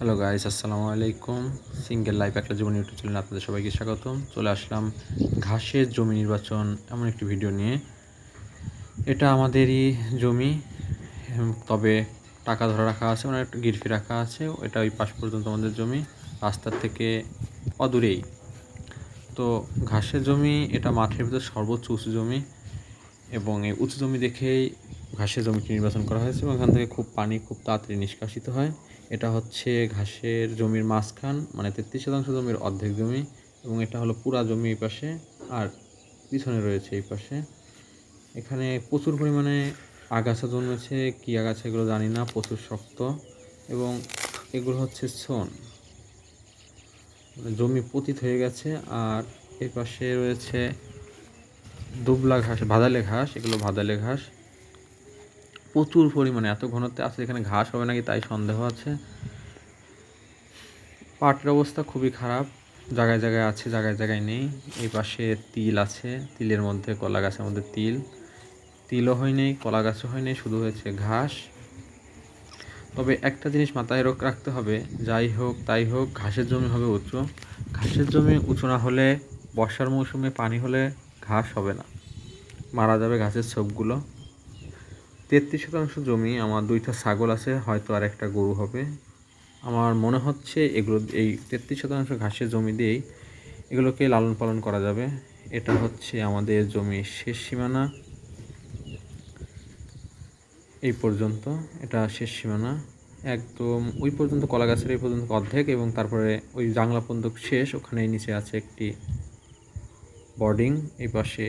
Hello guys, আসসালামু আলাইকুম। Single life একটা জীবন ইউটিউব চ্যানেলে আপনাদের সবাইকে স্বাগতম। চলে আসলাম ঘাসের জমি নির্বাচন এমন একটি ভিডিও নিয়ে। এটা আমাদেরই জমি, তবে টাকা ধরে রাখা আছে, মানে একটা গিরফি রাখা আছে। এটা ওই পাশ পর্যন্ত আমাদের জমি, রাস্তার থেকে অদূরেই। তো ঘাসের জমি, এটা মাঠের ভিতর সর্বোচ্চ উঁচু জমি, এবং এই উঁচু জমি দেখেই ঘাসের জমিটি নির্বাচন করা হয়েছে এবং এখান থেকে খুব তাড়াতাড়ি নিষ্কাশিত হয়। এটা হচ্ছে ঘাসের জমির মাঝখান, মানে 33% জমির অর্ধেক জমি, এবং এটা হলো পুরা জমি এই পাশে, আর পিছনে রয়েছে এই পাশে। এখানে প্রচুর পরিমাণে আগাছা জন্মেছে, কী আগাছা এগুলো জানি না, প্রচুর শক্ত, এবং এগুলো হচ্ছে শোন, মানে জমি পতিত হয়ে গেছে। আর এই পাশে রয়েছে দুবলা ঘাস, ভাদালে ঘাস, এগুলো ভাদালে ঘাস প্রচুর পরিমাণে, এত ঘনত্বে আছে এখানে ঘাস হবে নাকি তাই সন্দেহ আছে। পাটের অবস্থা খুবই খারাপ, জায়গায় জায়গায় আছে, জায়গায় জায়গায় নেই। এই পাশে তিল আছে, তিলের মধ্যে, কলা গাছের মধ্যে তিলও হয় নেই, কলা গাছও হয় নেই, শুধু হয়েছে ঘাস। তবে একটা জিনিস মাথায় রাখতে হবে, যাই হোক তাই হোক, ঘাসের জমি হবে উঁচু। ঘাসের জমি উঁচু না হলে বর্ষার মৌসুমে পানি হলে ঘাস হবে না, মারা যাবে ঘাসের ছোপগুলো। 33% জমি, আমার 2টা ছাগল আছে, হয়তো আর একটা গরু হবে। আমার মনে হচ্ছে এই 33% ঘাসের জমি দিয়েই এগুলোকে লালন পালন করা যাবে। এটা হচ্ছে আমাদের জমির শেষ সীমানা, এই পর্যন্ত, এটা শেষ সীমানা একদম। ওই পর্যন্ত কলা গাছের এই পর্যন্ত অর্ধেক, এবং তারপরে ওই জাংলা পর্যন্ত শেষ, ওখানে নিচে আছে একটি বোর্ডিং, এই পাশে